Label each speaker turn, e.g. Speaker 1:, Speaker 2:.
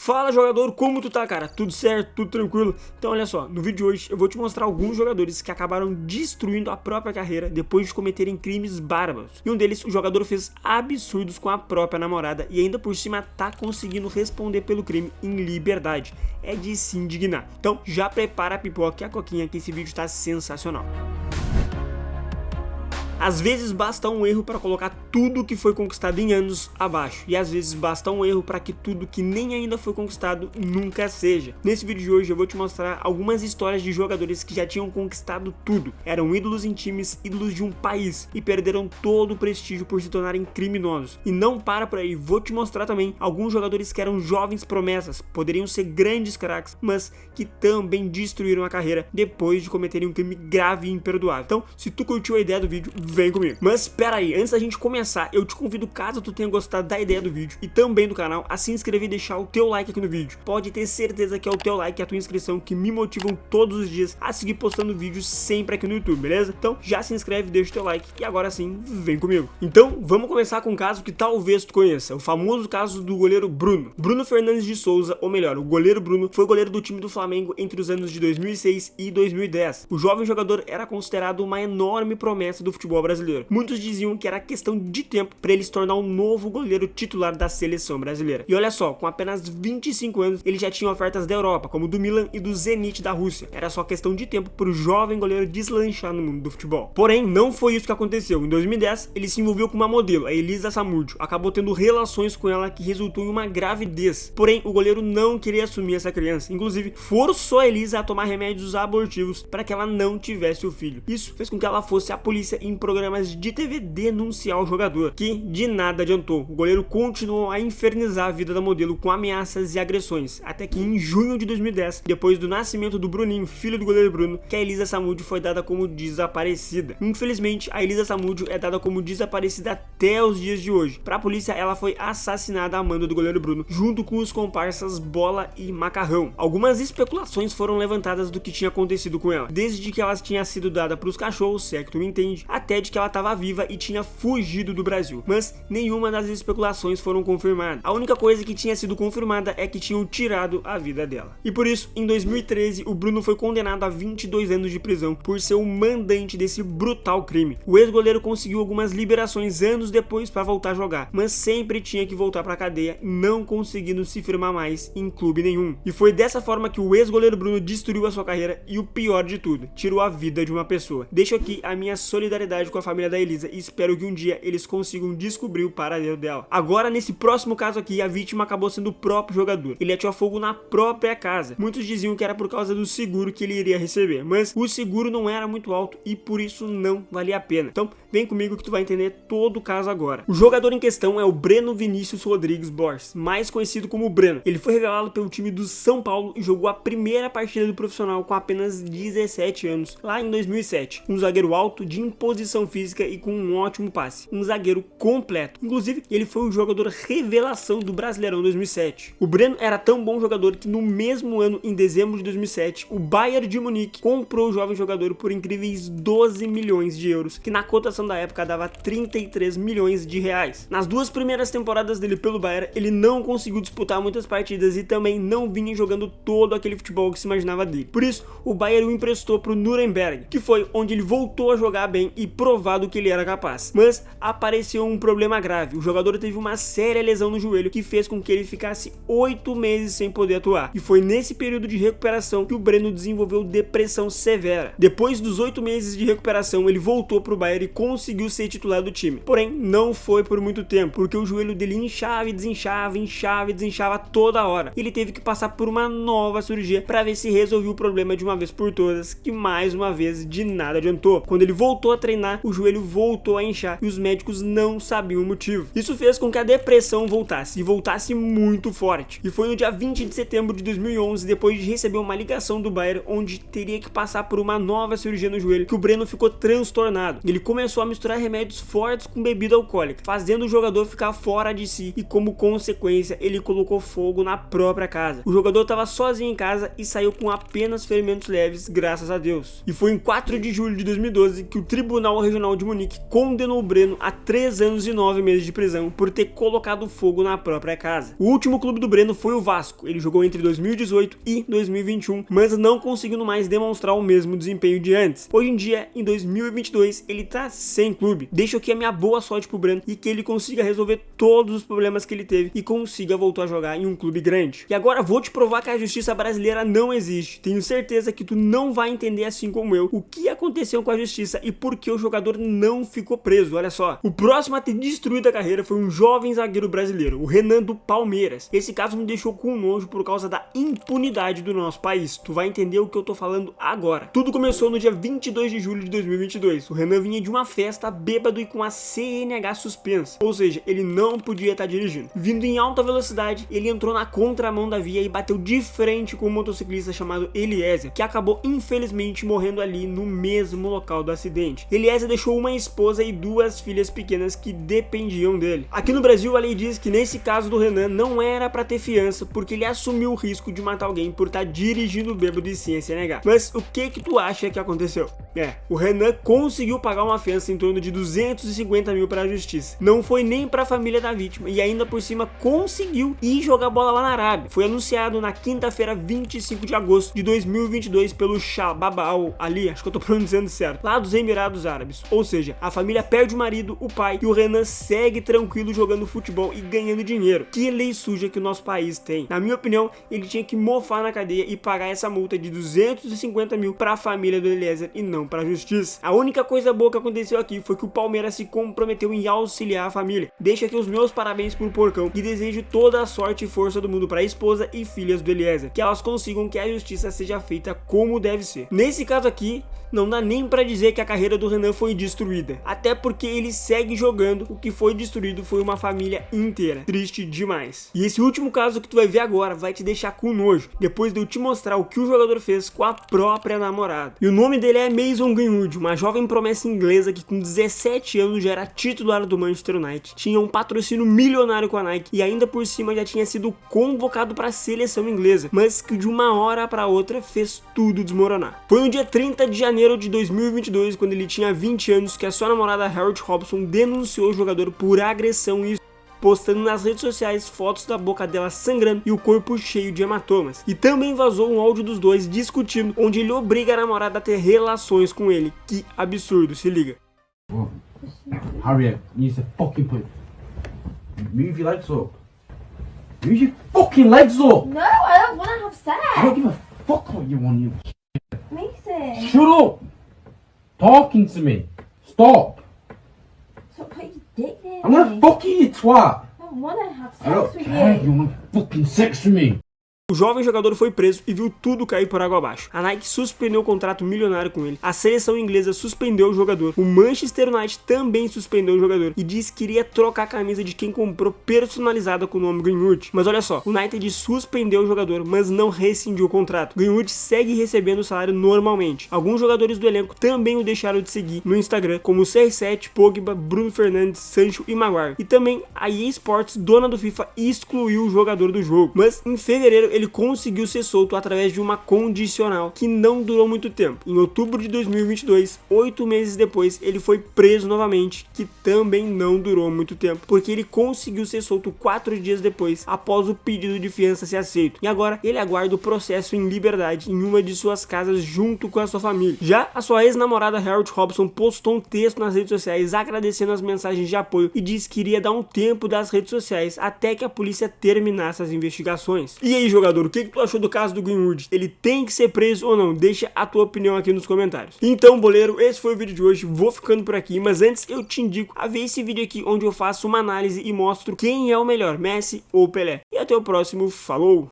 Speaker 1: Fala jogador, como tu tá, cara? Tudo certo? Tudo tranquilo? Então olha só, no vídeo de hoje eu vou te mostrar alguns jogadores que acabaram destruindo a própria carreira depois de cometerem crimes bárbaros. E um deles, o jogador fez absurdos com a própria namorada e ainda por cima tá conseguindo responder pelo crime em liberdade. É de se indignar. Então já prepara a pipoca e a coquinha que esse vídeo tá sensacional. Às vezes basta um erro para colocar tudo que foi conquistado em anos abaixo, e às vezes basta um erro para que tudo que nem ainda foi conquistado nunca seja. Nesse vídeo de hoje eu vou te mostrar algumas histórias de jogadores que já tinham conquistado tudo, eram ídolos em times, ídolos de um país e perderam todo o prestígio por se tornarem criminosos. E não para por aí, vou te mostrar também alguns jogadores que eram jovens promessas, poderiam ser grandes craques, mas que também destruíram a carreira depois de cometerem um crime grave e imperdoável. Então, se tu curtiu a ideia do vídeo, vem comigo. Mas espera aí, antes da gente começar, eu te convido, caso tu tenha gostado da ideia do vídeo e também do canal, a se inscrever e deixar o teu like aqui no vídeo. Pode ter certeza que é o teu like e a tua inscrição que me motivam todos os dias a seguir postando vídeos sempre aqui no YouTube, beleza? Então já se inscreve, deixa o teu like e agora sim, vem comigo. Então vamos começar com um caso que talvez tu conheça, o famoso caso do goleiro Bruno. Bruno Fernandes de Souza, ou melhor, o goleiro Bruno, foi goleiro do time do Flamengo entre os anos de 2006 e 2010. O jovem jogador era considerado uma enorme promessa do futebol brasileiro. Muitos diziam que era questão de tempo para ele se tornar um novo goleiro titular da seleção brasileira. E olha só, com apenas 25 anos, ele já tinha ofertas da Europa, como do Milan e do Zenit da Rússia. Era só questão de tempo para o jovem goleiro deslanchar no mundo do futebol. Porém, não foi isso que aconteceu. Em 2010, ele se envolveu com uma modelo, a Elisa Samúdio. Acabou tendo relações com ela que resultou em uma gravidez. Porém, o goleiro não queria assumir essa criança. Inclusive, forçou a Elisa a tomar remédios abortivos para que ela não tivesse o filho. Isso fez com que ela fosse à polícia em programas de TV denunciar o jogador, que de nada adiantou. O goleiro continuou a infernizar a vida da modelo com ameaças e agressões, até que em junho de 2010, depois do nascimento do Bruninho, filho do goleiro Bruno, que a Elisa Samúdio foi dada como desaparecida. Infelizmente, a Elisa Samúdio é dada como desaparecida até os dias de hoje. Para a polícia, ela foi assassinada a mando do goleiro Bruno, junto com os comparsas Bola e Macarrão. Algumas especulações foram levantadas do que tinha acontecido com ela, desde que ela tinha sido dada para os cachorros, se é que tu me entende, até de que ela estava viva e tinha fugido do Brasil, mas nenhuma das especulações foram confirmadas. A única coisa que tinha sido confirmada é que tinham tirado a vida dela. E por isso, em 2013, o Bruno foi condenado a 22 anos de prisão por ser o mandante desse brutal crime. O ex-goleiro conseguiu algumas liberações anos depois para voltar a jogar, mas sempre tinha que voltar para a cadeia, não conseguindo se firmar mais em clube nenhum. E foi dessa forma que o ex-goleiro Bruno destruiu a sua carreira e o pior de tudo, tirou a vida de uma pessoa. Deixo aqui a minha solidariedade com a família da Elisa e espero que um dia eles consigam descobrir o paradeiro dela. Agora, nesse próximo caso aqui, a vítima acabou sendo o próprio jogador. Ele atirou fogo na própria casa. Muitos diziam que era por causa do seguro que ele iria receber, mas o seguro não era muito alto e por isso não valia a pena. Então, vem comigo que tu vai entender todo o caso agora. O jogador em questão é o Breno Vinícius Rodrigues Borges, mais conhecido como Breno. Ele foi revelado pelo time do São Paulo e jogou a primeira partida do profissional com apenas 17 anos, lá em 2007. Um zagueiro alto, de imposição física e com um ótimo passe. Um zagueiro completo. Inclusive, ele foi o jogador revelação do Brasileirão 2007. O Breno era tão bom jogador que no mesmo ano, em dezembro de 2007, o Bayern de Munique comprou o jovem jogador por incríveis 12 milhões de euros, que na cotação da época dava 33 milhões de reais. Nas duas primeiras temporadas dele pelo Bayern, ele não conseguiu disputar muitas partidas e também não vinha jogando todo aquele futebol que se imaginava dele. Por isso, o Bayern o emprestou para o Nuremberg, que foi onde ele voltou a jogar bem e provado que ele era capaz. Mas apareceu um problema grave. O jogador teve uma séria lesão no joelho que fez com que ele ficasse 8 meses sem poder atuar. E foi nesse período de recuperação que o Breno desenvolveu depressão severa. Depois dos 8 meses de recuperação, ele voltou para o Bayern e conseguiu ser titular do time. Porém, não foi por muito tempo, porque o joelho dele inchava e desinchava, inchava e desinchava toda hora. Ele teve que passar por uma nova cirurgia para ver se resolvia o problema de uma vez por todas, que mais uma vez de nada adiantou. Quando ele voltou a treinar, o joelho voltou a inchar e os médicos não sabiam o motivo. Isso fez com que a depressão voltasse, e voltasse muito forte. E foi no dia 20 de setembro de 2011, depois de receber uma ligação do Bayern, onde teria que passar por uma nova cirurgia no joelho, que o Breno ficou transtornado. Ele começou a misturar remédios fortes com bebida alcoólica, fazendo o jogador ficar fora de si e, como consequência, ele colocou fogo na própria casa. O jogador estava sozinho em casa e saiu com apenas ferimentos leves, graças a Deus. E foi em 4 de julho de 2012 que o tribunal Regional de Munique condenou o Breno a 3 anos e 9 meses de prisão por ter colocado fogo na própria casa. O último clube do Breno foi o Vasco. Ele jogou entre 2018 e 2021, mas não conseguindo mais demonstrar o mesmo desempenho de antes. Hoje em dia, em 2022, ele tá sem clube. Deixo aqui a minha boa sorte pro Breno e que ele consiga resolver todos os problemas que ele teve e consiga voltar a jogar em um clube grande. E agora vou te provar que a justiça brasileira não existe. Tenho certeza que tu não vai entender, assim como eu, o que aconteceu com a justiça e por que o jogador não ficou preso. Olha só, o próximo a ter destruído a carreira foi um jovem zagueiro brasileiro, o Renan do Palmeiras. Esse caso me deixou com nojo por causa da impunidade do nosso país. Tu vai entender o que eu tô falando agora. Tudo começou no dia 22 de julho de 2022. O Renan vinha de uma festa bêbado e com a CNH suspensa, ou seja, ele não podia estar dirigindo. Vindo em alta velocidade, ele entrou na contramão da via e bateu de frente com um motociclista chamado Eliezer, que acabou infelizmente morrendo ali no mesmo local do acidente. Eliezer deixou uma esposa e 2 filhas pequenas que dependiam dele. Aqui no Brasil, a lei diz que nesse caso do Renan não era pra ter fiança, porque ele assumiu o risco de matar alguém por estar dirigindo bêbado e sem CNH. Mas o que tu acha que aconteceu? O Renan conseguiu pagar uma fiança em torno de 250 mil para a justiça. Não foi nem para a família da vítima e ainda por cima conseguiu ir jogar bola lá na Arábia. Foi anunciado na quinta-feira, 25 de agosto de 2022 pelo Shabab Al Ali, acho que eu tô pronunciando certo, lá dos Emirados Árabes. Ou seja, a família perde o marido, o pai, e o Renan segue tranquilo jogando futebol e ganhando dinheiro. Que lei suja que o nosso país tem. Na minha opinião, ele tinha que mofar na cadeia e pagar essa multa de 250 mil para a família do Eliezer e não para a justiça. A única coisa boa que aconteceu aqui foi que o Palmeiras se comprometeu em auxiliar a família. Deixa aqui os meus parabéns pro porcão e desejo toda a sorte e força do mundo para a esposa e filhas do Eliezer, que elas consigam que a justiça seja feita como deve ser. Nesse caso aqui, não dá nem pra dizer que a carreira do Renan foi destruída, até porque ele segue jogando. O que foi destruído foi uma família inteira. Triste demais. E esse último caso que tu vai ver agora vai te deixar com nojo, depois de eu te mostrar o que o jogador fez com a própria namorada. E o nome dele é Mason Greenwood, uma jovem promessa inglesa que com 17 anos já era titular do Manchester United, tinha um patrocínio milionário com a Nike e ainda por cima já tinha sido convocado para a seleção inglesa, mas que de uma hora para outra fez tudo desmoronar. Foi no dia 30 de janeiro de 2022, quando ele tinha 20 anos, que a sua namorada Harriet Robson denunciou o jogador por agressão e postando nas redes sociais fotos da boca dela sangrando e o corpo cheio de hematomas. E também vazou um áudio dos dois discutindo, onde ele obriga a namorada a ter relações com ele. Que absurdo, se liga.
Speaker 2: Harriet, you need to fucking put... Move your legs up. Move your fucking legs up!
Speaker 3: No, I don't want to have sex.
Speaker 2: I don't give a fuck what you want, you...
Speaker 3: Mason.
Speaker 2: Shut up! Talking to me. Stop!
Speaker 3: Stop putting your dick there.
Speaker 2: I'm gonna fuck you, you twat!
Speaker 3: I don't want to have
Speaker 2: I don't
Speaker 3: sex with
Speaker 2: care,
Speaker 3: you.
Speaker 2: you want fucking sex with me!
Speaker 1: O jovem jogador foi preso e viu tudo cair por água abaixo. A Nike suspendeu o contrato milionário com ele. A seleção inglesa suspendeu o jogador. O Manchester United também suspendeu o jogador e disse que iria trocar a camisa de quem comprou personalizada com o nome Greenwood. Mas olha só, o United suspendeu o jogador, mas não rescindiu o contrato. Greenwood segue recebendo o salário normalmente. Alguns jogadores do elenco também o deixaram de seguir no Instagram, como CR7, Pogba, Bruno Fernandes, Sancho e Maguire. E também a EA Sports, dona do FIFA, excluiu o jogador do jogo. Mas em fevereiro ele conseguiu ser solto através de uma condicional que não durou muito tempo. Em outubro de 2022, 8 meses depois, ele foi preso novamente, que também não durou muito tempo, porque ele conseguiu ser solto 4 dias depois, após o pedido de fiança ser aceito. E agora ele aguarda o processo em liberdade em uma de suas casas junto com a sua família. Já a sua ex-namorada Harriet Robson postou um texto nas redes sociais agradecendo as mensagens de apoio e disse que iria dar um tempo das redes sociais até que a polícia terminasse as investigações. E aí, jogador, o que tu achou do caso do Greenwood? Ele tem que ser preso ou não? Deixa a tua opinião aqui nos comentários. Então, boleiro, esse foi o vídeo de hoje. Vou ficando por aqui, mas antes eu te indico a ver esse vídeo aqui onde eu faço uma análise e mostro quem é o melhor, Messi ou Pelé. E até o próximo, falou!